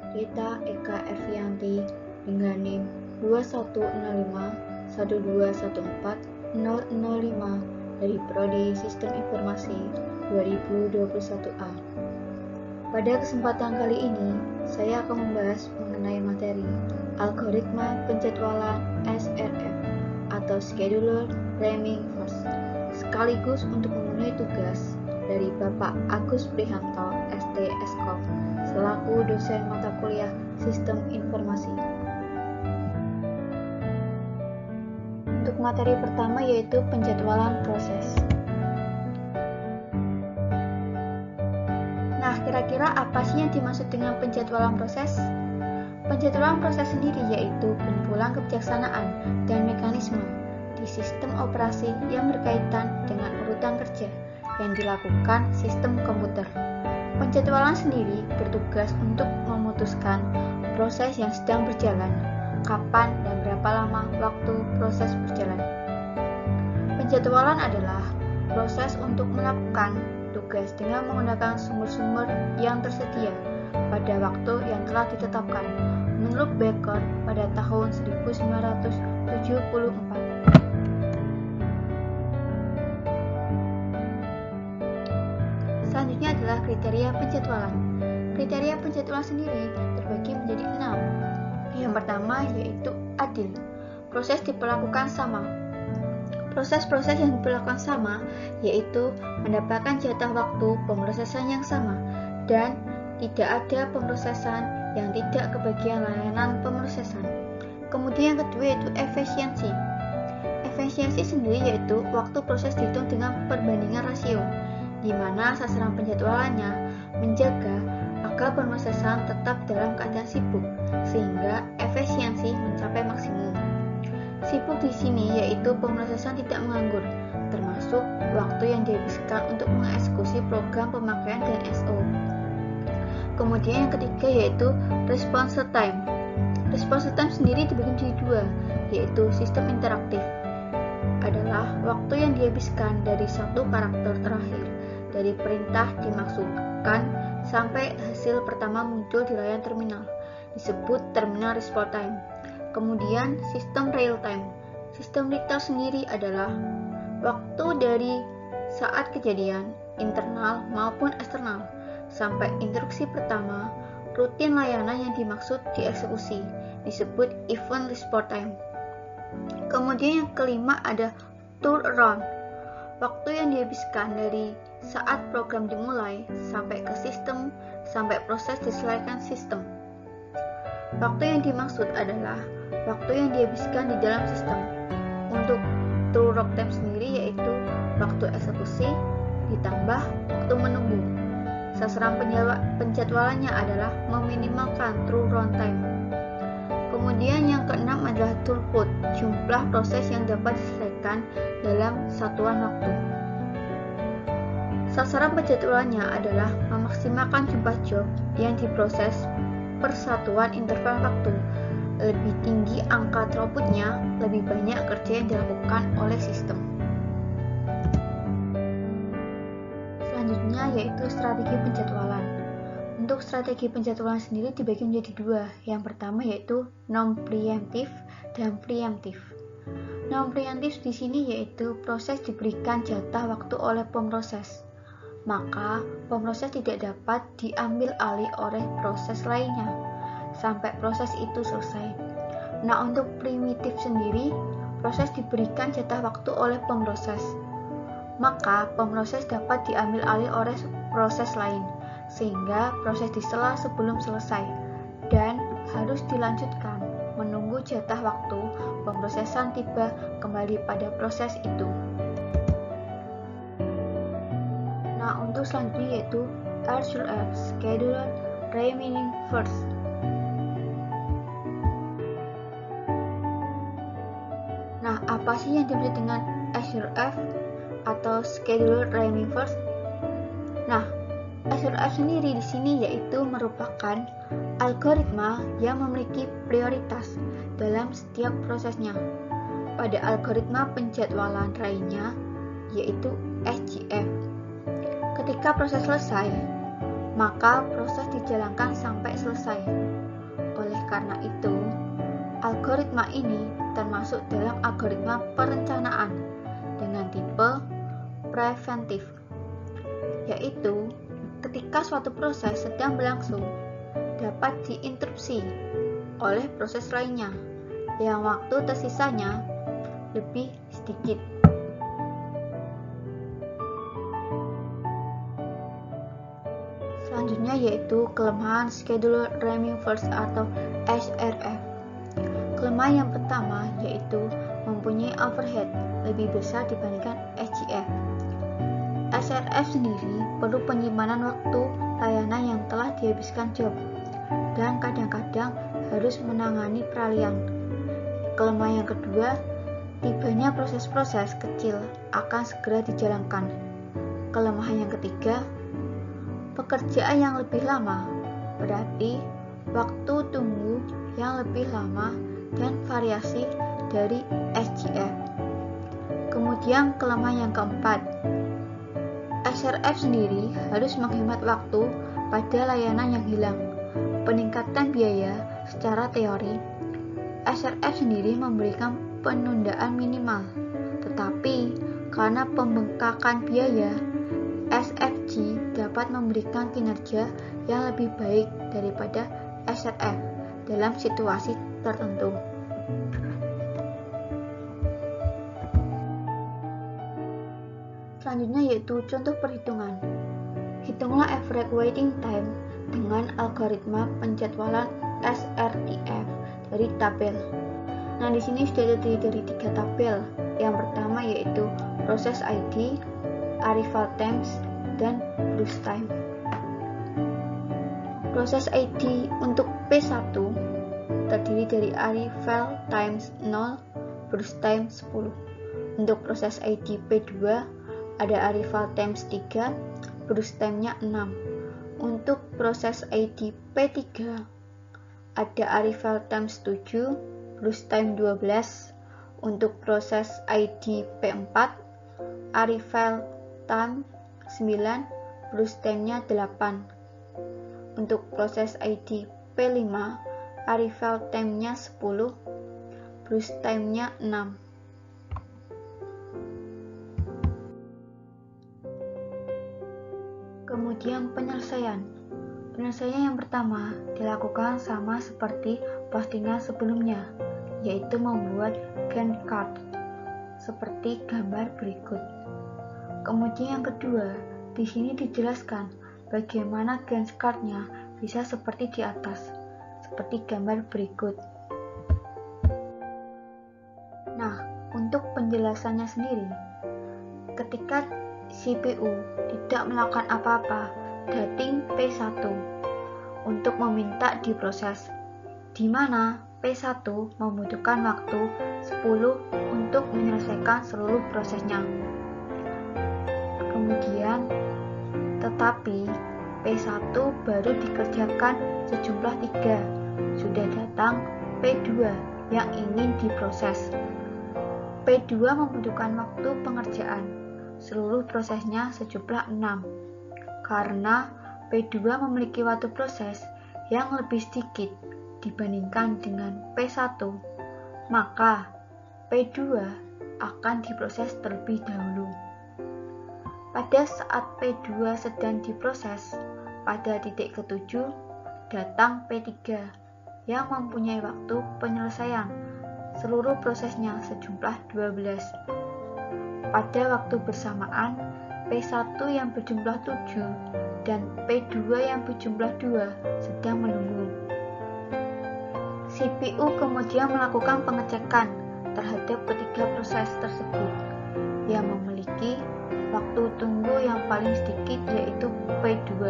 Rita Eka Ervianti dengan NIM 2165-1214005 dari Prodi Sistem Informasi 2021A. Pada kesempatan kali ini, saya akan membahas mengenai materi algoritma penjadwalan SRF atau Scheduler Rhyming First, sekaligus untuk memenuhi tugas dari Bapak Agus Prihanto, ST Eskov, selaku dosen mata kuliah Sistem Informasi. Untuk materi pertama yaitu penjadwalan proses. Nah, kira-kira apa sih yang dimaksud dengan penjadwalan proses? Penjadwalan proses sendiri yaitu kumpulan kebijaksanaan dan mekanisme di sistem operasi yang berkaitan dengan urutan kerja yang dilakukan sistem komputer. Penjadwalan sendiri bertugas untuk memutuskan proses yang sedang berjalan, kapan dan berapa lama waktu proses berjalan. Penjadwalan adalah proses untuk melakukan tugas dengan menggunakan sumber-sumber yang tersedia pada waktu yang telah ditetapkan menurut Becker pada tahun 1974. Selanjutnya adalah kriteria penjadwalan. Kriteria penjadwalan sendiri terbagi menjadi 6. Yang pertama yaitu adil. Proses diperlakukan sama. Proses-proses yang diperlakukan sama yaitu mendapatkan jatah waktu pemrosesan yang sama dan tidak ada pemrosesan yang tidak kebagian layanan pemrosesan. Kemudian yang kedua yaitu efisiensi. Efisiensi sendiri yaitu waktu proses dihitung dengan perbandingan rasio, di mana sasaran penjadwalannya menjaga agar pemrosesan tetap dalam keadaan sibuk sehingga efisiensi mencapai maksimum. Sibuk di sini yaitu pemrosesan tidak menganggur, termasuk waktu yang dihabiskan untuk mengeksekusi program pemakaian dan SO. Kemudian yang ketiga yaitu response time. Response time sendiri dibagi menjadi 2, yaitu sistem interaktif. Adalah waktu yang dihabiskan dari satu karakter terakhir dari perintah dimaksudkan sampai hasil pertama muncul di layar terminal, disebut terminal response time. Kemudian sistem real time. Sistem real time sendiri adalah waktu dari saat kejadian internal maupun eksternal sampai instruksi pertama rutin layanan yang dimaksud dieksekusi, disebut event response time. Kemudian yang kelima ada turnaround. Waktu yang dihabiskan dari saat program dimulai sampai ke sistem sampai proses diselesaikan sistem. Waktu yang dimaksud adalah waktu yang dihabiskan di dalam sistem. Untuk true rock time sendiri yaitu waktu eksekusi ditambah waktu menunggu. Sasaran penjadwalannya adalah meminimalkan true runtime. Kemudian yang keenam adalah throughput, jumlah proses yang dapat diselesaikan dalam satuan waktu. Sasaran penjadwalannya adalah memaksimalkan jumlah job yang diproses per satuan interval waktu. Lebih tinggi angka throughputnya, lebih banyak kerja yang dilakukan oleh sistem. Selanjutnya yaitu strategi penjadwalan. Untuk strategi penjadwalan sendiri dibagi menjadi 2. Yang pertama yaitu non-preemptive dan preemptive. Non-preemptive di sini yaitu proses diberikan jatah waktu oleh pemroses, maka pemroses tidak dapat diambil alih oleh proses lainnya sampai proses itu selesai. Nah, untuk primitif sendiri, proses diberikan jatah waktu oleh pemroses, maka pemroses dapat diambil alih oleh proses lain, sehingga proses disela sebelum selesai dan harus dilanjutkan menunggu jatah waktu pemrosesan tiba kembali pada proses itu. Nah, untuk selanjutnya yaitu SRF, Scheduler Rhyming First. Nah, apa sih yang dimaksud dengan SRF atau Scheduler Rhyming First? Nah, SRF sendiri di sini yaitu merupakan algoritma yang memiliki prioritas dalam setiap prosesnya. Pada algoritma penjadwalan lainnya yaitu SJF. Ketika proses selesai, maka proses dijalankan sampai selesai. karena itu, algoritma ini termasuk dalam algoritma perencanaan dengan tipe preventif, yaitu ketika suatu proses sedang berlangsung dapat diinterupsi oleh proses lainnya yang waktu tersisanya lebih sedikit. Selanjutnya yaitu kelemahan schedule removers atau SRF. Kelemahan yang pertama yaitu mempunyai overhead lebih besar dibandingkan SGF. SRF sendiri perlu penyimpanan waktu layanan yang telah dihabiskan job dan kadang-kadang harus menangani peralihan. Kelemahan yang kedua, tibanya proses-proses kecil akan segera dijalankan. Kelemahan yang ketiga, pekerjaan yang lebih lama, berarti waktu tunggu yang lebih lama dan variasi dari SGF. Kemudian kelemahan yang keempat, SRF sendiri harus menghemat waktu pada layanan yang hilang. Peningkatan biaya secara teori, SRF sendiri memberikan penundaan minimal, tetapi karena pembengkakan biaya, SFG dapat memberikan kinerja yang lebih baik daripada SRF dalam situasi tertentu. Selanjutnya yaitu contoh perhitungan. Hitunglah average waiting time dengan algoritma penjadwalan SRTF dari tabel. Nah, di sini sudah terdiri dari 3 tabel. Yang pertama yaitu proses ID, arrival times, dan burst time. Proses ID untuk P1 terdiri dari arrival times 0, burst time 10. Untuk proses ID P2 ada arrival times 3, burst time-nya 6. Untuk proses ID P3 ada arrival times 7, burst time 12. Untuk proses ID P4 arrival time 9, burst time-nya 8. Untuk proses ID P5 arrival time-nya 10, burst time-nya 6. Kemudian penyelesaian. Penyelesaian yang pertama dilakukan sama seperti postingan sebelumnya, yaitu membuat Gantt chart seperti gambar berikut. Kemudian yang kedua, di sini dijelaskan bagaimana Gantt chart-nya bisa seperti di atas, seperti gambar berikut. Nah, untuk penjelasannya sendiri, ketika CPU tidak melakukan apa-apa, dating P1 untuk meminta diproses, di mana P1 membutuhkan waktu 10 untuk menyelesaikan seluruh prosesnya. Kemudian, tetapi P1 baru dikerjakan sejumlah 3, sudah datang P2 yang ingin diproses. P2 membutuhkan waktu pengerjaan seluruh prosesnya sejumlah 6, karena P2 memiliki waktu proses yang lebih sedikit dibandingkan dengan P1, maka P2 akan diproses terlebih dahulu. Pada saat P2 sedang diproses, pada titik ke-7 datang P3 yang mempunyai waktu penyelesaian seluruh prosesnya sejumlah 12. Pada waktu bersamaan, P1 yang berjumlah 7 dan P2 yang berjumlah 2 sedang menunggu. CPU kemudian melakukan pengecekan terhadap ketiga proses tersebut yang memiliki waktu tunggu yang paling sedikit, yaitu P2.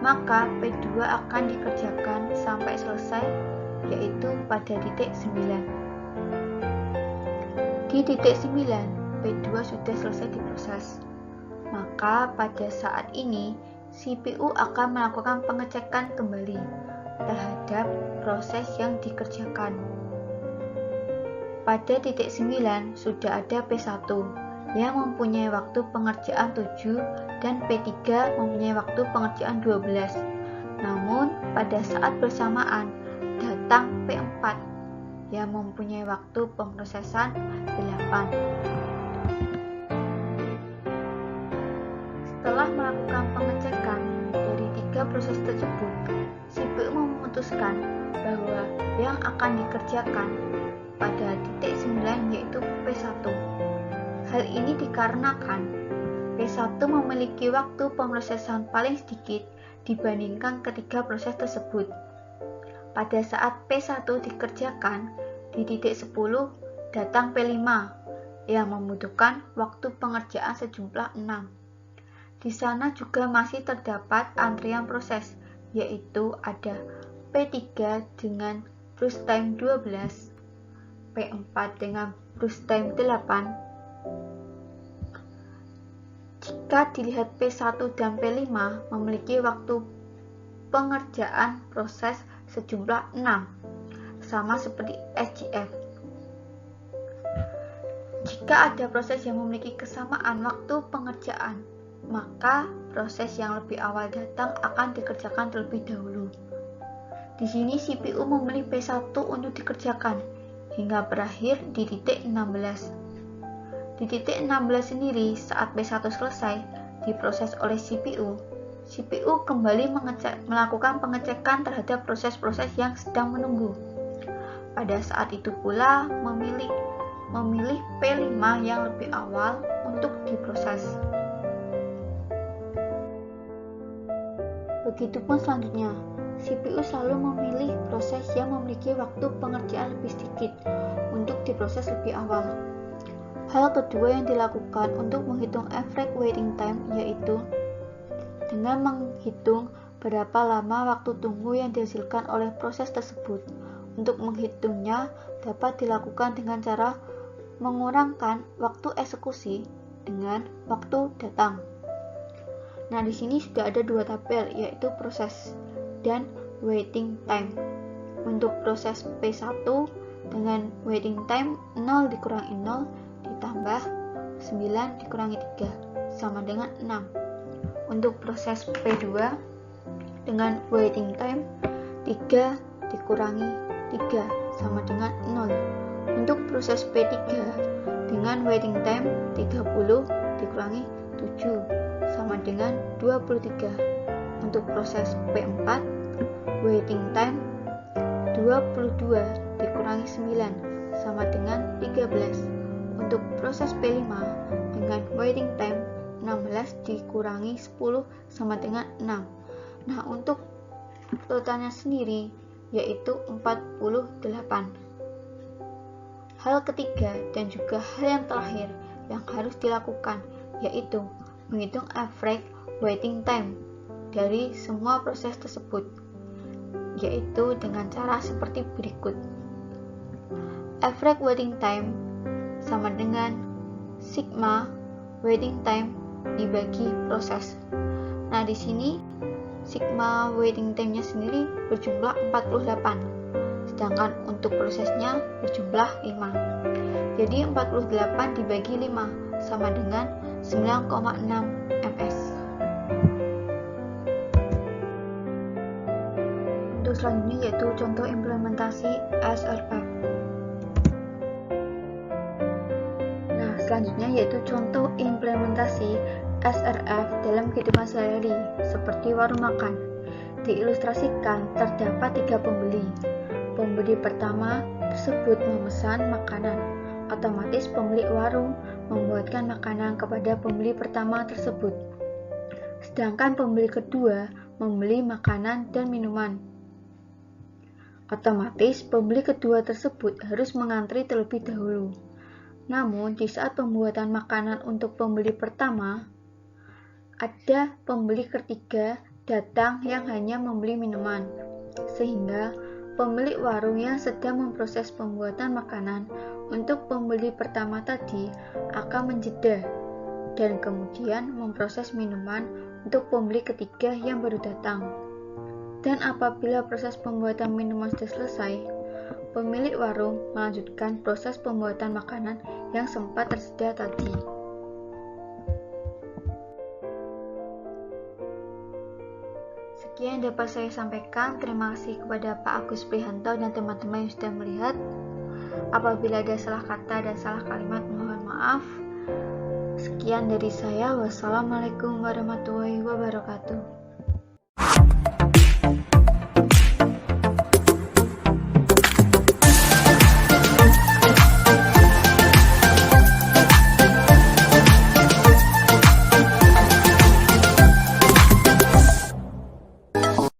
Maka P2 akan dikerjakan sampai selesai, yaitu pada titik 9. Di titik 9, P2 sudah selesai diproses. Maka pada saat ini CPU akan melakukan pengecekan kembali terhadap proses yang dikerjakan. Pada titik 9 sudah ada P1 yang mempunyai waktu pengerjaan 7 dan P3 mempunyai waktu pengerjaan 12. Namun pada saat bersamaan datang P4 yang mempunyai waktu pemrosesan 8. Setelah melakukan pengecekan dari 3 proses tersebut, CPU memutuskan bahwa yang akan dikerjakan pada titik 9 yaitu P1. Hal ini dikarenakan P1 memiliki waktu pemrosesan paling sedikit dibandingkan ketiga proses tersebut. Pada saat P1 dikerjakan, di titik 10 datang P5 yang membutuhkan waktu pengerjaan sejumlah 6. Di sana juga masih terdapat antrian proses, yaitu ada P3 dengan brush time 12, P4 dengan brush time 8. Jika dilihat P1 dan P5 memiliki waktu pengerjaan proses sejumlah 6, sama seperti SJF. Jika ada proses yang memiliki kesamaan waktu pengerjaan, maka proses yang lebih awal datang akan dikerjakan terlebih dahulu. Di sini CPU memilih P1 untuk dikerjakan hingga berakhir di titik 16. Di titik 16 sendiri, saat P1 selesai diproses oleh CPU kembali melakukan pengecekan terhadap proses-proses yang sedang menunggu. Pada saat itu pula memilih P5 yang lebih awal untuk diproses. Begitupun selanjutnya, CPU selalu memilih proses yang memiliki waktu pengerjaan lebih sedikit untuk diproses lebih awal. Hal kedua yang dilakukan untuk menghitung average waiting time yaitu dengan menghitung berapa lama waktu tunggu yang dihasilkan oleh proses tersebut. Untuk menghitungnya dapat dilakukan dengan cara mengurangkan waktu eksekusi dengan waktu datang. Nah, di sini sudah ada 2 tabel, yaitu proses dan waiting time. Untuk proses P1 dengan waiting time 0 dikurangi 0 ditambah 9 dikurangi 3 sama dengan 6. Untuk proses P2 dengan waiting time 3 dikurangi 3 sama dengan 0. Untuk proses P3 dengan waiting time 30 dikurangi 7 sama dengan 23. Untuk proses P4 waiting time 22 dikurangi 9 sama dengan 13. Untuk proses P5 dengan waiting time 16 dikurangi 10 sama dengan 6. Nah, untuk totalnya sendiri yaitu 48. Hal ketiga dan juga hal yang terakhir yang harus dilakukan yaitu menghitung average waiting time dari semua proses tersebut, yaitu dengan cara seperti berikut. Average waiting time sama dengan sigma waiting time dibagi proses. Nah, di sini sigma waiting time-nya sendiri berjumlah 48, sedangkan untuk prosesnya berjumlah 5. Jadi 48 dibagi 5 sama dengan 9,6 ms. Untuk selanjutnya yaitu contoh implementasi SRF. Nah, selanjutnya yaitu contoh implementasi SRF dalam kehidupan sehari-hari seperti warung makan. Diilustrasikan terdapat 3 pembeli. Pembeli pertama tersebut memesan makanan. Otomatis pemilik warung membuatkan makanan kepada pembeli pertama tersebut. Sedangkan pembeli kedua membeli makanan dan minuman. Otomatis pembeli kedua tersebut harus mengantri terlebih dahulu. Namun di saat pembuatan makanan untuk pembeli pertama, ada pembeli ketiga datang yang hanya membeli minuman, sehingga pemilik warung yang sedang memproses pembuatan makanan untuk pembeli pertama tadi akan menjeda dan kemudian memproses minuman untuk pembeli ketiga yang baru datang. Dan apabila proses pembuatan minuman sudah selesai, pemilik warung melanjutkan proses pembuatan makanan yang sempat tersedia tadi. Sekian yang dapat saya sampaikan. Terima kasih kepada Pak Agus Prihanto dan teman-teman yang sudah melihat. Apabila ada salah kata dan salah kalimat, mohon maaf. Sekian dari saya. Wassalamualaikum warahmatullahi wabarakatuh.